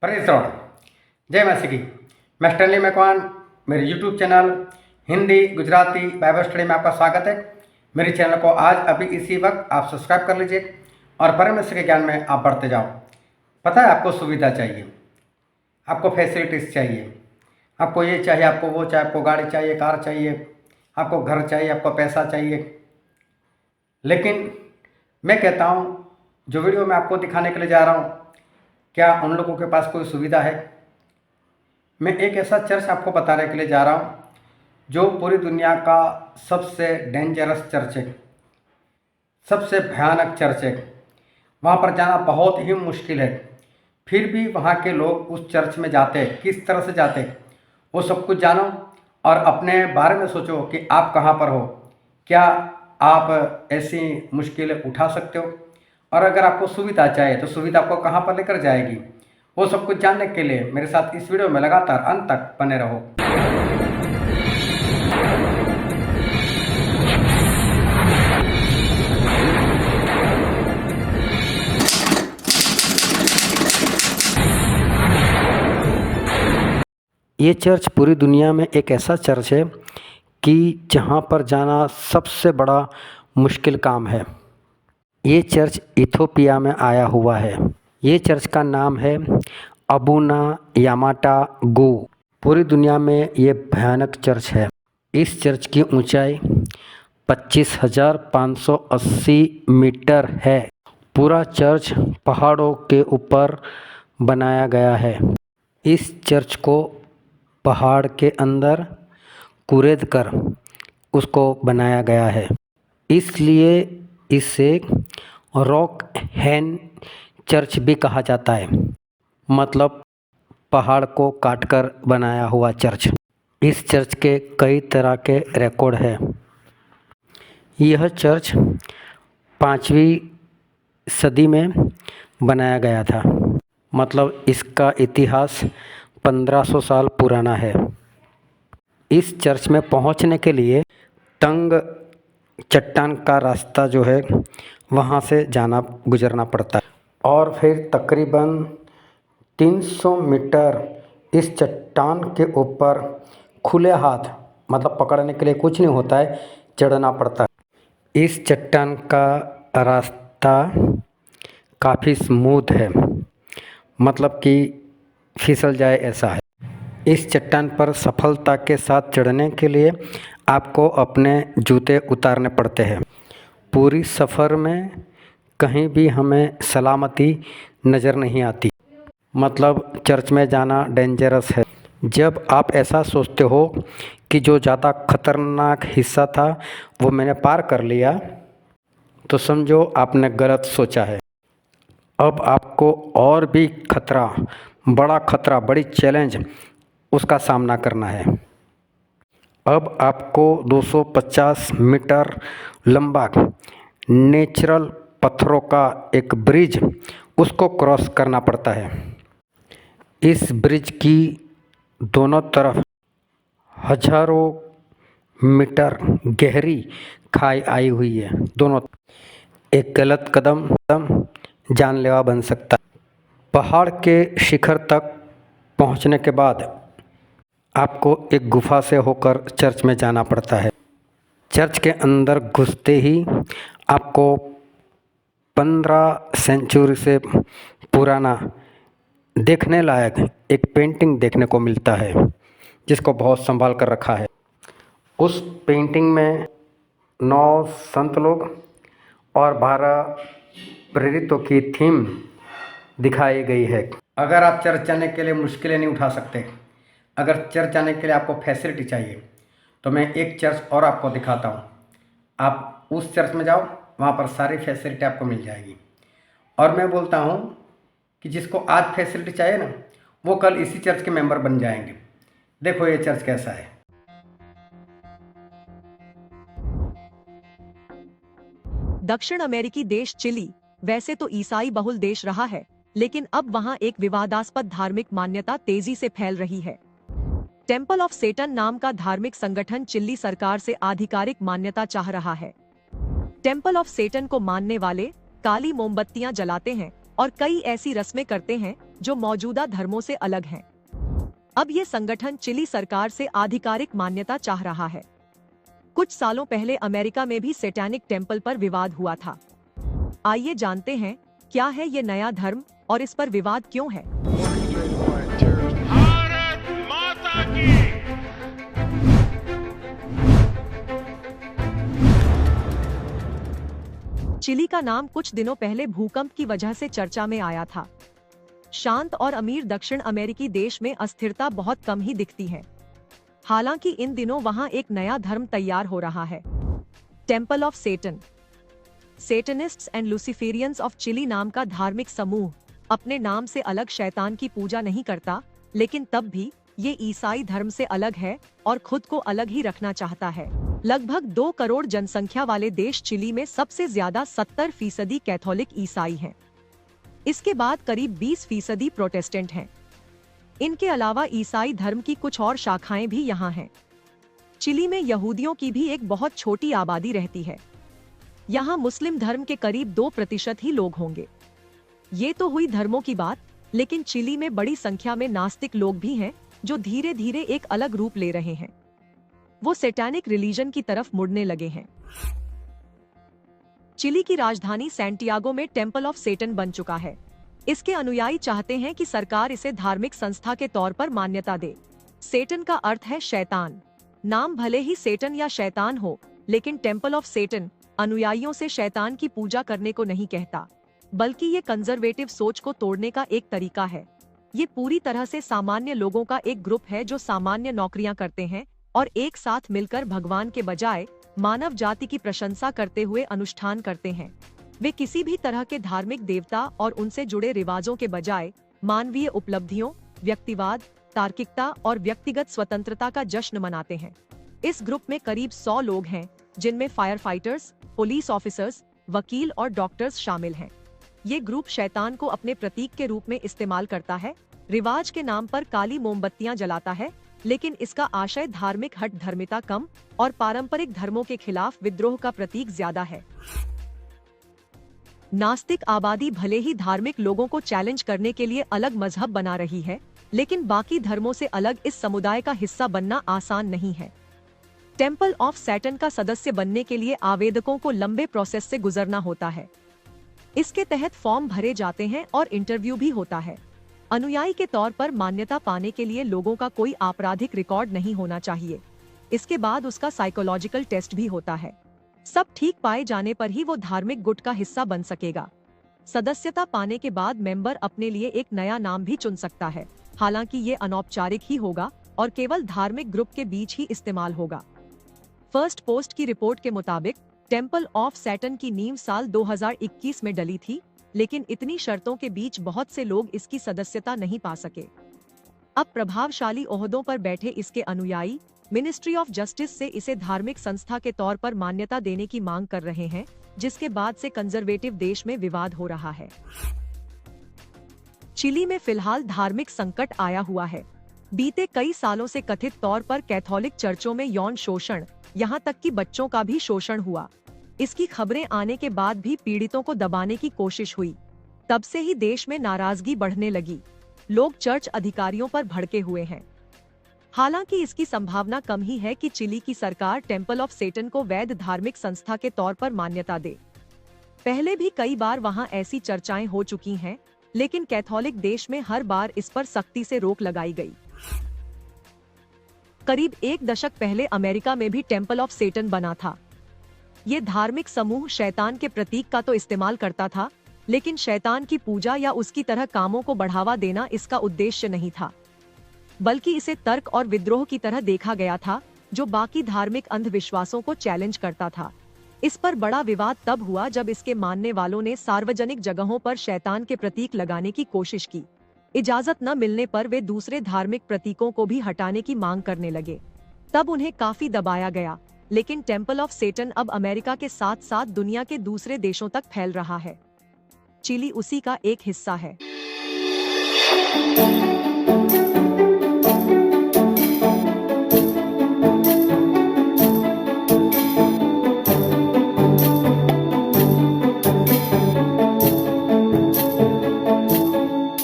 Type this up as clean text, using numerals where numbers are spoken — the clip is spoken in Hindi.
Praise Lord. जय मसीह की। मैं स्टैनली मैकवान, मेरे YouTube channel Hindi Gujarati Bible study में आपका स्वागत है। मेरे चैनल को आज अभी इसी वक्त आप सब्सक्राइब कर लीजिए और परमेश्वर के ज्ञान में आप बढ़ते जाओ। पता है, आपको सुविधा चाहिए, आपको फैसिलिटीज़ चाहिए, आपको ये चाहिए, आपको वो चाहिए, आपको गाड़ी चाहिए, कार चाहिए, आपको घर चाहिए, आपको पैसा चाहिए। लेकिन मैं कहता हूँ, जो वीडियो मैं आपको दिखाने के लिए जा रहा हूँ, क्या उन लोगों के पास कोई सुविधा है? मैं एक ऐसा चर्च आपको बताने के लिए जा रहा हूँ जो पूरी दुनिया का सबसे डेंजरस चर्च है, सबसे भयानक चर्च है। वहाँ पर जाना बहुत ही मुश्किल है, फिर भी वहाँ के लोग उस चर्च में जाते हैं। किस तरह से जाते हैं वो सब कुछ जानो और अपने बारे में सोचो कि आप कहाँ पर हो। क्या आप ऐसी मुश्किलें उठा सकते हो? और अगर आपको सुविधा चाहिए तो सुविधा आपको कहाँ पर लेकर जाएगी, वो सब कुछ जानने के लिए मेरे साथ इस वीडियो में लगातार अंत तक बने रहो। ये चर्च पूरी दुनिया में एक ऐसा चर्च है कि जहाँ पर जाना सबसे बड़ा मुश्किल काम है। ये चर्च इथोपिया में आया हुआ है। ये चर्च का नाम है अबुना यामाटा गो। पूरी दुनिया में ये भयानक चर्च है। इस चर्च की ऊंचाई 25,580 मीटर है। पूरा चर्च पहाड़ों के ऊपर बनाया गया है। इस चर्च को पहाड़ के अंदर कुरेद कर उसको बनाया गया है, इसलिए इसे रॉक हैन चर्च भी कहा जाता है, मतलब पहाड़ को काटकर बनाया हुआ चर्च। इस चर्च के कई तरह के रिकॉर्ड है। यह चर्च 5वीं सदी में बनाया गया था, मतलब इसका इतिहास 1500 साल पुराना है। इस चर्च में पहुंचने के लिए तंग चट्टान का रास्ता जो है वहाँ से गुजरना पड़ता है और फिर तकरीबन 300 मीटर इस चट्टान के ऊपर खुले हाथ, मतलब पकड़ने के लिए कुछ नहीं होता है, चढ़ना पड़ता है। इस चट्टान का रास्ता काफ़ी स्मूथ है, मतलब कि फिसल जाए ऐसा है। इस चट्टान पर सफलता के साथ चढ़ने के लिए आपको अपने जूते उतारने पड़ते हैं। पूरी सफ़र में कहीं भी हमें सलामती नज़र नहीं आती, मतलब चर्च में जाना डेंजरस है। जब आप ऐसा सोचते हो कि जो ज़्यादा खतरनाक हिस्सा था वो मैंने पार कर लिया, तो समझो आपने गलत सोचा है। अब आपको और भी खतरा, बड़ा खतरा, बड़ी चैलेंज उसका सामना करना है। अब आपको 250 मीटर लंबा नेचुरल पत्थरों का एक ब्रिज, उसको क्रॉस करना पड़ता है। इस ब्रिज की दोनों तरफ हजारों मीटर गहरी खाई आई हुई है। दोनों एक गलत कदम जानलेवा बन सकता है। पहाड़ के शिखर तक पहुंचने के बाद आपको एक गुफा से होकर चर्च में जाना पड़ता है। चर्च के अंदर घुसते ही आपको 15 सेंचुरी से पुराना देखने लायक एक पेंटिंग देखने को मिलता है, जिसको बहुत संभाल कर रखा है। उस पेंटिंग में 9 संत लोग और 12 प्रेरितों की थीम दिखाई गई है। अगर आप चर्च जाने के लिए मुश्किलें नहीं उठा सकते, अगर चर्च जाने के लिए आपको फैसिलिटी चाहिए, तो मैं एक चर्च और आपको दिखाता हूँ। आप उस चर्च में जाओ, वहाँ पर सारी फैसिलिटी आपको मिल जाएगी। और मैं बोलता हूँ कि जिसको आज फैसिलिटी चाहिए ना, वो कल इसी चर्च के मेंबर बन जाएंगे। देखो ये चर्च कैसा है। दक्षिण अमेरिकी देश चिली वैसे तो ईसाई बहुल देश रहा है, लेकिन अब वहां एक विवादास्पद धार्मिक मान्यता तेजी से फैल रही है। टेम्पल ऑफ सेटन नाम का धार्मिक संगठन चिली सरकार से आधिकारिक मान्यता चाह रहा है। टेम्पल ऑफ सेटन को मानने वाले काली मोमबत्तियां जलाते हैं और कई ऐसी रस्में करते हैं जो मौजूदा धर्मों से अलग हैं। अब ये संगठन चिली सरकार से आधिकारिक मान्यता चाह रहा है। कुछ सालों पहले अमेरिका में भी सैटेनिक टेम्पल पर विवाद हुआ था। आइए जानते हैं क्या है ये नया धर्म और इस पर विवाद क्यों है। भारत माता की। चिली का नाम कुछ दिनों पहले भूकंप की वजह से चर्चा में आया था। शांत और अमीर दक्षिण अमेरिकी देश में अस्थिरता बहुत कम ही दिखती है। हालांकि इन दिनों वहां एक नया धर्म तैयार हो रहा है, temple of Satan. Satanists and Luciferians of Chile नाम का धार्मिक समूह अपने नाम से अलग शैतान की पूजा नहीं करता, लेकिन तब भी ये ईसाई धर्म से अलग है और खुद को अलग ही रखना चाहता है। लगभग 2 करोड़ जनसंख्या वाले देश चिली में सबसे ज्यादा 70% कैथोलिक ईसाई हैं। इसके बाद करीब 20% प्रोटेस्टेंट हैं। इनके अलावा ईसाई धर्म की कुछ और शाखाएं भी यहाँ हैं। चिली में यहूदियों की भी एक बहुत छोटी आबादी रहती है। यहाँ मुस्लिम धर्म के करीब 2% ही लोग होंगे। ये तो हुई धर्मों की बात, लेकिन चिली में बड़ी संख्या में नास्तिक लोग भी हैं जो धीरे धीरे एक अलग रूप ले रहे हैं। वो सैटेनिक रिलीजन की तरफ मुड़ने लगे हैं। चिली की राजधानी सैंटियागो में टेम्पल ऑफ सेटन बन चुका है। इसके अनुयायी चाहते हैं कि सरकार इसे धार्मिक संस्था के तौर पर मान्यता दे। सेटन का अर्थ है शैतान। नाम भले ही सेटन या शैतान हो, लेकिन टेम्पल ऑफ सेटन अनुयायियों से शैतान की पूजा करने को नहीं कहता, बल्कि ये कंजर्वेटिव सोच को तोड़ने का एक तरीका है। ये पूरी तरह से सामान्य लोगों का एक ग्रुप है जो सामान्य नौकरियां करते हैं और एक साथ मिलकर भगवान के बजाय मानव जाति की प्रशंसा करते हुए अनुष्ठान करते हैं। वे किसी भी तरह के धार्मिक देवता और उनसे जुड़े रिवाजों के बजाय मानवीय उपलब्धियों, व्यक्तिवाद, तार्किकता और व्यक्तिगत स्वतंत्रता का जश्न मनाते हैं। इस ग्रुप में करीब 100 लोग हैं, जिनमें फायर फाइटर्स, पुलिस ऑफिसर्स, वकील और डॉक्टर्स शामिल हैं। ये ग्रुप शैतान को अपने प्रतीक के रूप में इस्तेमाल करता है, रिवाज के नाम पर काली मोमबत्तियां जलाता है, लेकिन इसका आशय धार्मिक हठ धर्मिता कम और पारंपरिक धर्मों के खिलाफ विद्रोह का प्रतीक ज्यादा है। नास्तिक आबादी भले ही धार्मिक लोगों को चैलेंज करने के लिए अलग मजहब बना रही है, लेकिन बाकी धर्मों से अलग इस समुदाय का हिस्सा बनना आसान नहीं है। टेम्पल ऑफ सैटन का सदस्य बनने के लिए आवेदकों को लंबे प्रोसेस से गुजरना होता है। इसके तहत फॉर्म भरे जाते हैं और इंटरव्यू भी होता है। अनुयायी के तौर पर मान्यता पाने के लिए लोगों का कोई आपराधिक रिकॉर्ड नहीं होना चाहिए। इसके बाद उसका साइकोलॉजिकल टेस्ट भी होता है। सब ठीक पाए जाने पर ही वो धार्मिक गुट का हिस्सा बन सकेगा। सदस्यता पाने के बाद मेंबर अपने लिए एक नया नाम भी चुन सकता है। हालांकि ये अनौपचारिक ही होगा और केवल धार्मिक ग्रुप के बीच ही इस्तेमाल होगा। फर्स्ट पोस्ट की रिपोर्ट के मुताबिक टेम्पल ऑफ सैटन की नींव साल 2021 में डली थी, लेकिन इतनी शर्तों के बीच बहुत से लोग इसकी सदस्यता नहीं पा सके। अब प्रभावशाली ओहदों पर बैठे इसके अनुयायी मिनिस्ट्री ऑफ जस्टिस से इसे धार्मिक संस्था के तौर पर मान्यता देने की मांग कर रहे हैं, जिसके बाद से कंजर्वेटिव देश में विवाद हो रहा है। चिली में फिलहाल धार्मिक संकट आया हुआ है। बीते कई सालों से कथित तौर पर कैथोलिक चर्चों में यौन शोषण, यहाँ तक कि बच्चों का भी शोषण हुआ। इसकी खबरें आने के बाद भी पीड़ितों को दबाने की कोशिश हुई। तब से ही देश में नाराजगी बढ़ने लगी। लोग चर्च अधिकारियों पर भड़के हुए हैं। हालांकि इसकी संभावना कम ही है कि चिली की सरकार टेम्पल ऑफ सेटन को वैध धार्मिक संस्था के तौर पर मान्यता दे। पहले भी कई बार वहां ऐसी चर्चाएं हो चुकी हैं, लेकिन कैथोलिक देश में हर बार इस पर सख्ती से रोक लगाई गई। करीब 1 दशक पहले अमेरिका में भी टेम्पल ऑफ सेटन बना था। ये धार्मिक समूह शैतान के प्रतीक का तो इस्तेमाल करता था, लेकिन शैतान की पूजा या उसकी तरह कामों को बढ़ावा देना इसका उद्देश्य नहीं था, बल्कि इसे तर्क और विद्रोह की तरह देखा गया था, जो बाकी धार्मिक अंधविश्वासों को चैलेंज करता था। इस पर बड़ा विवाद तब हुआ जब इसके मानने वालों ने सार्वजनिक जगहों पर शैतान के प्रतीक लगाने की कोशिश की। इजाजत न मिलने पर वे दूसरे धार्मिक प्रतीकों को भी हटाने की मांग करने लगे। तब उन्हें काफी दबाया गया, लेकिन टेम्पल ऑफ सेटन अब अमेरिका के साथ साथ दुनिया के दूसरे देशों तक फैल रहा है। चिली उसी का एक हिस्सा है।